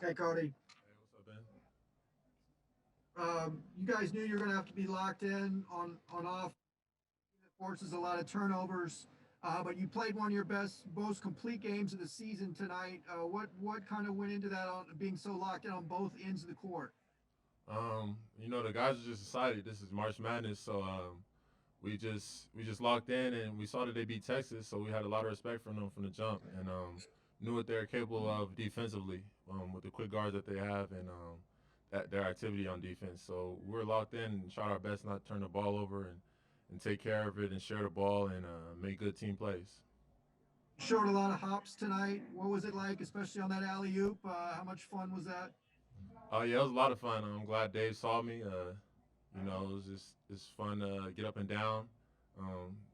Hey, Cody. Hey, what's up, Ben? You guys knew you're going to have to be locked in on off. It forces a lot of turnovers, but you played one of your best, most complete games of the season tonight. What kind of went into that on being so locked in on both ends of the court? The guys are just excited. This is March Madness, so we just locked in and we saw that they beat Texas, so we had a lot of respect from them from the jump and knew what they're capable of defensively with the quick guards that they have and that their activity on defense. So we're locked in and tried our best not to turn the ball over and take care of it and share the ball and make good team plays. Showed a lot of hops tonight. What was it like, especially on that alley oop? How much fun was that? Oh yeah, it was a lot of fun. I'm glad Dave saw me. It was just it's fun to get up and down,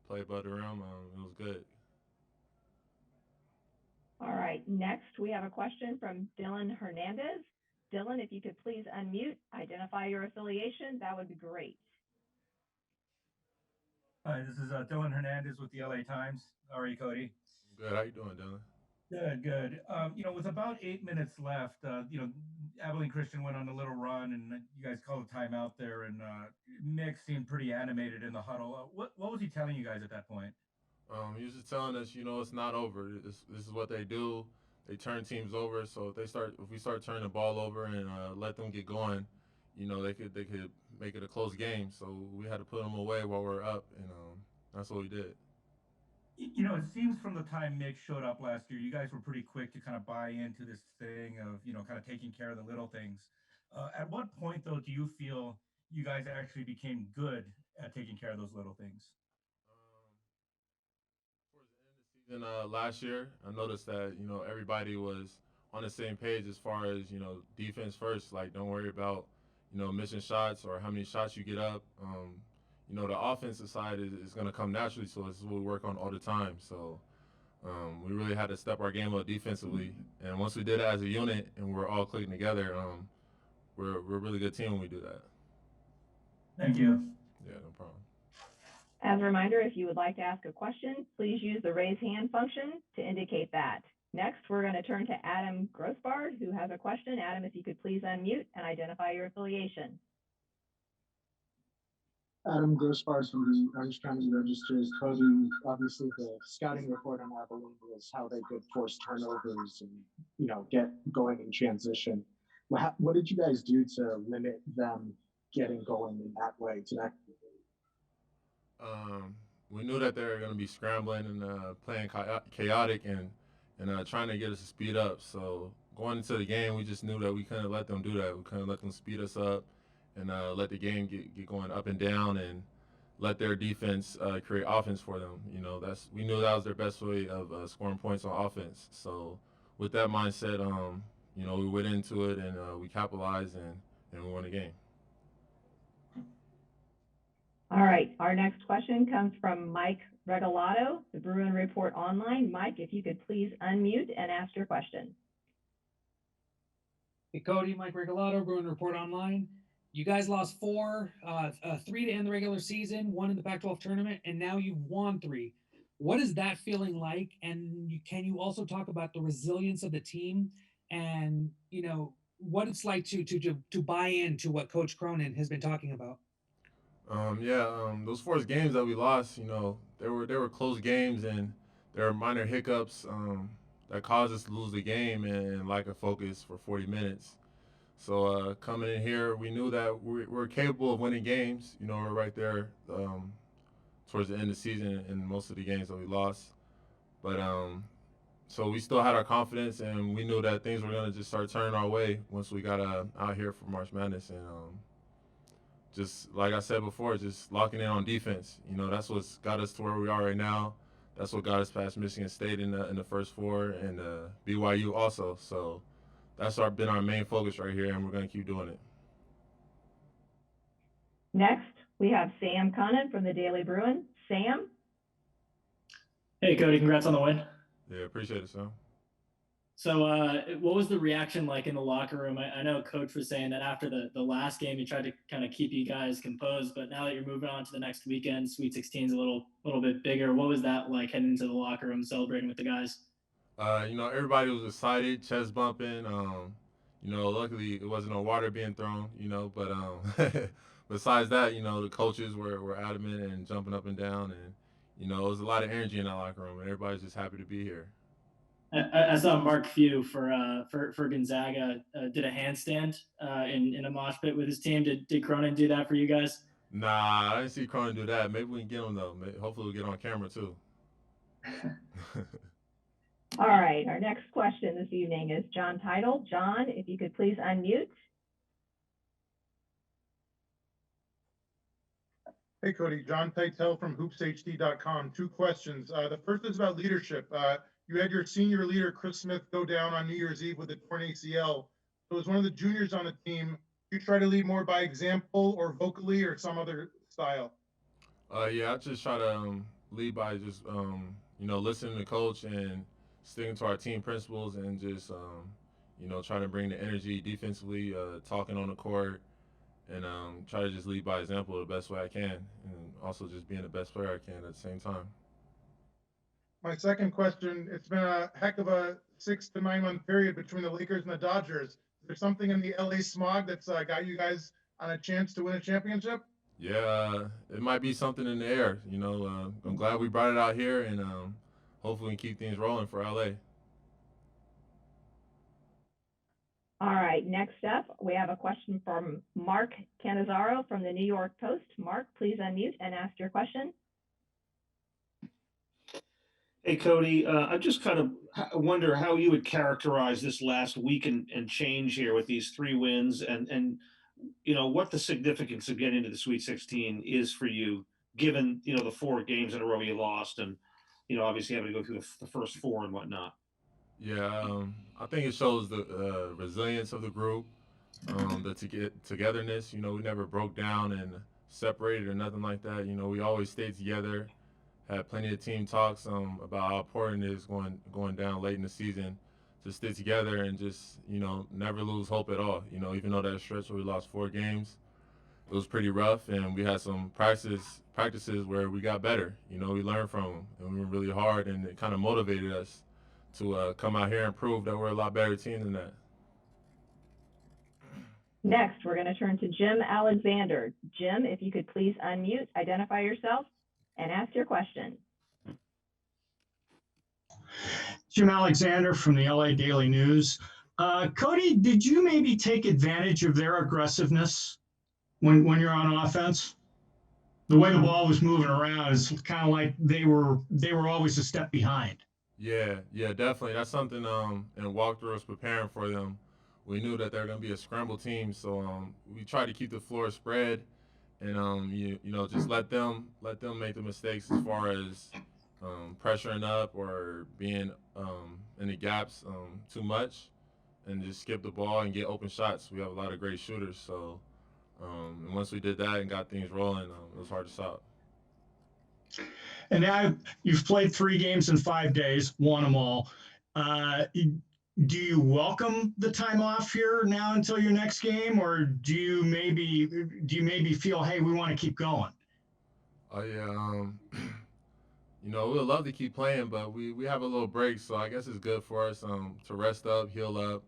play above the rim. It was good. All right, next we have a question from Dylan Hernandez. Dylan, if you could please unmute, identify your affiliation, that would be great. Hi, this is Dylan Hernandez with the LA Times. How are you, Cody? Good. How you doing, Dylan? Good, good. With about 8 minutes left, Abilene Christian went on a little run, and you guys called a timeout there, and Mick seemed pretty animated in the huddle. What was he telling you guys at that point? He was just telling us, it's not over. This is what they do. They turn teams over. So if we start turning the ball over and let them get going, they could make it a close game. So we had to put them away while we're up, and that's what we did. It seems from the time Mick showed up last year, you guys were pretty quick to kind of buy into this thing of, kind of taking care of the little things. At what point, though, do you feel you guys actually became good at taking care of those little things? Um, Towards the end of the season last year, I noticed that everybody was on the same page as far as defense first. Like, don't worry about missing shots or how many shots you get up. The offensive side is going to come naturally, so this is what we work on all the time. So we really had to step our game up defensively, and once we did it as a unit and we're all clicking together, we're a really good team when we do that. Thank you. Yeah, no problem. As a reminder, if you would like to ask a question, please use the raise hand function to indicate that. Next, we're going to turn to Adam Grossbard, who has a question. Adam, if you could please unmute and identify your affiliation. Adam Grossbars from the Orange County Registers. Cody, obviously the scouting report on Abilene was how they could force turnovers and get going in transition. What did you guys do to limit them getting going in that way today? We knew that they were going to be scrambling and playing chaotic and trying to get us to speed up. So going into the game, we just knew that we couldn't let them do that. We couldn't let them speed us up and let the game get going up and down and let their defense create offense for them. That's we knew that was their best way of scoring points on offense. So with that mindset, we went into it and we capitalized and we won the game. All right, our next question comes from Mike Regalado, the Bruin Report Online. Mike, if you could please unmute and ask your question. Hey, Cody, Mike Regalado, Bruin Report Online. You guys lost four, three to end the regular season, one in the Pac-12 tournament, and now you've won three. What is that feeling like? And can you also talk about the resilience of the team and what it's like to buy into what Coach Cronin has been talking about? Those forced games that we lost, they were close games and there were minor hiccups that caused us to lose the game and lack of focus for 40 minutes. So coming in here, we knew that we're capable of winning games. We're right there towards the end of the season in most of the games that we lost. But so we still had our confidence and we knew that things were gonna just start turning our way once we got out here for March Madness and just like I said before, just locking in on defense. That's what's got us to where we are right now. That's what got us past Michigan State in the first four and BYU also. So that's been our main focus right here, and we're gonna keep doing it. Next, we have Sam Connon from the Daily Bruin. Sam? Hey, Cody, congrats on the win. Yeah, appreciate it, Sam. So, what was the reaction like in the locker room? I know Coach was saying that after the last game, he tried to kind of keep you guys composed, but now that you're moving on to the next weekend, Sweet 16 is a little bit bigger. What was that like heading into the locker room, celebrating with the guys? Everybody was excited, chest bumping. luckily it wasn't no water being thrown, but besides that, the coaches were adamant and jumping up and down, and it was a lot of energy in that locker room, and everybody's just happy to be here. I saw Mark Few for Gonzaga did a handstand in a mosh pit with his team. Did Cronin do that for you guys? Nah, I didn't see Cronin do that. Maybe we can get him though. Hopefully we'll get on camera too. All right, our next question this evening is John Title. John, if you could please unmute. Hey, Cody. John Titel from hoopshd.com. Two questions. The first is about leadership. You had your senior leader, Chris Smith, go down on New Year's Eve with a torn ACL. So as one of the juniors on the team, you try to lead more by example or vocally or some other style? Yeah, I just try to lead by just listening to coach and sticking to our team principles and just trying to bring the energy defensively, talking on the court, and try to just lead by example the best way I can, and also just being the best player I can at the same time. My second question, it's been a heck of a 6 to 9 month period between the Lakers and the Dodgers. Is there something in the LA smog that's got you guys on a chance to win a championship? Yeah, it might be something in the air. I'm glad we brought it out here, and hopefully we can keep things rolling for LA. All right, next up, we have a question from Mark Cannizzaro from the New York Post. Mark, please unmute and ask your question. Hey, Cody, I just kind of wonder how you would characterize this last week and change here with these 3 wins and what the significance of getting into the Sweet 16 is for you, given, the 4 games in a row you lost and, obviously having to go through the first 4 and whatnot. Yeah, I think it shows the resilience of the group, the togetherness. We never broke down and separated or nothing like that. We always stayed together. Had plenty of team talks about how important it is going down late in the season to stick together and just never lose hope at all. Even though that stretch where we lost 4 games, it was pretty rough, and we had some practices where we got better. We learned from them, and we were really hard, and it kind of motivated us to come out here and prove that we're a lot better team than that. Next, we're going to turn to Jim Alexander. Jim, if you could please unmute, identify yourself, and ask your question. Jim Alexander from the LA Daily News. Cody, did you maybe take advantage of their aggressiveness when you're on offense? The way the ball was moving around is kind of like they were always a step behind. Yeah, definitely. That's something in walkthrough was preparing for them. We knew that they're going to be a scramble team, so we tried to keep the floor spread and just let them make the mistakes as far as pressuring up or being in the gaps too much, and just skip the ball and get open shots. We have a lot of great shooters, so and once we did that and got things rolling, it was hard to stop. And now you've played 3 games in 5 days, won them all. Do you welcome the time off here now until your next game, or do you maybe feel, hey, we want to keep going? Oh yeah, we would love to keep playing, but we have a little break, so I guess it's good for us to rest up, heal up,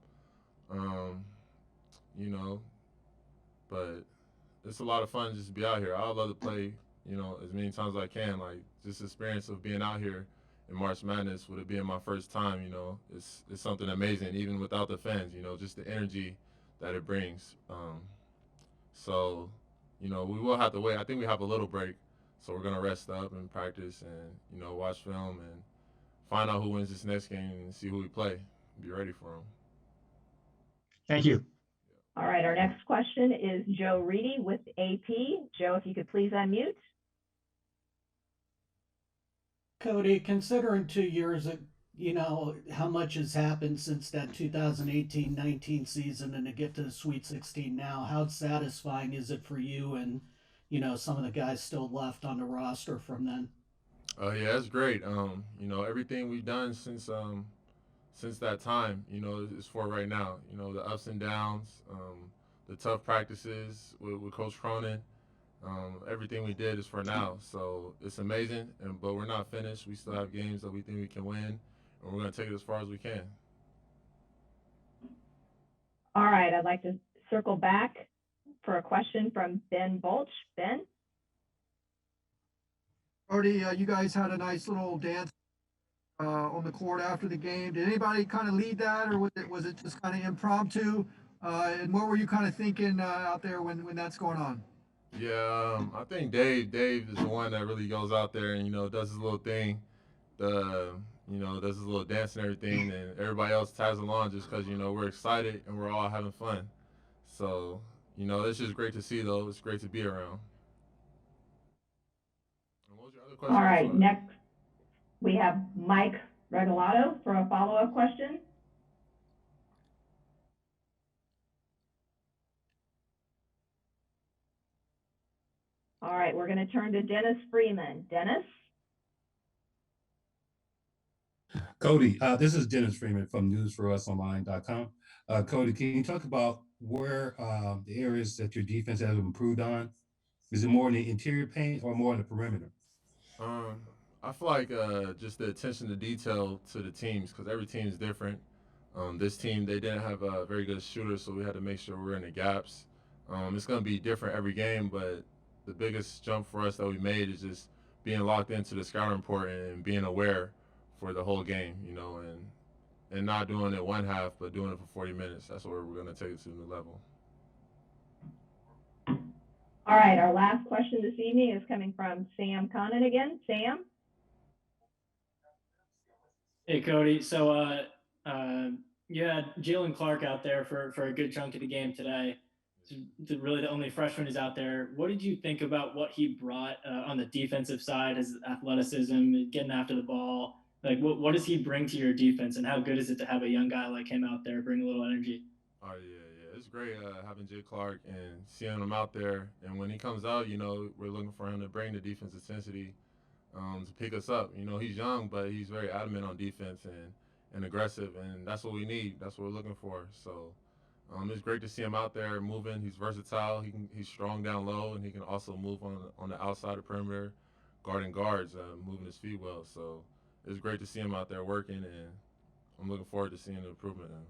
but it's a lot of fun just to be out here. I would love to play, as many times as I can. Like, just the experience of being out here in March Madness, with it being my first time, it's something amazing, even without the fans, just the energy that it brings. So, we will have to wait. I think we have a little break, so we're going to rest up and practice and, watch film and find out who wins this next game and see who we play. Be ready for them. Thank you. All right, our next question is Joe Reedy with AP. Joe, if you could please unmute. Cody, considering 2 years, how much has happened since that 2018-19 season, and to get to the Sweet 16 now, how satisfying is it for you and, some of the guys still left on the roster from then? Yeah, it's great. Everything we've done since that time, is for right now. The ups and downs, the tough practices with Coach Cronin. Everything we did is for now, so it's amazing. But we're not finished. We still have games that we think we can win, and we're going to take it as far as we can. All right. right, I'd like to circle back for a question from Ben Bulch. Ben? Cody, you guys had a nice little dance on the court after the game. Did anybody kind of lead that, or was it just kind of impromptu? And what were you kind of thinking out there when that's going on? Yeah, I think Dave is the one that really goes out there and does his little thing, does his little dance and everything, and everybody else tags along just because we're excited and we're all having fun. So it's just great to see though. It's great to be around. And what was your other question? All right, next we have Mike Regalado for a follow-up question. All right, we're going to turn to Dennis Freeman. Dennis? Cody, this is Dennis Freeman from newsforusonline.com. Cody, can you talk about where the areas that your defense has improved on? Is it more in the interior paint or more on the perimeter? I feel like just the attention to detail to the teams, because every team is different. This team, they didn't have a very good shooter, so we had to make sure we're in the gaps. It's going to be different every game, but the biggest jump for us that we made is just being locked into the scouting report and being aware for the whole game, and not doing it one half, but doing it for 40 minutes. That's where we're going to take it to a new level. All right, our last question this evening is coming from Sam Connon again. Sam? Hey, Cody. So you had Jalen Clark out there for a good chunk of the game today. Really the only freshman who's out there. What did you think about what he brought on the defensive side, his athleticism, getting after the ball? Like, what does he bring to your defense, and how good is it to have a young guy like him out there bring a little energy? Oh, yeah. It's great having Jay Clark and seeing him out there. And when he comes out, we're looking for him to bring the defense intensity to pick us up. He's young, but he's very adamant on defense and aggressive, and that's what we need. That's what we're looking for. So it's great to see him out there moving. He's versatile. He's strong down low, and he can also move on the outside of perimeter, guarding guards, moving his feet well. So it's great to see him out there working, and I'm looking forward to seeing the improvement in him.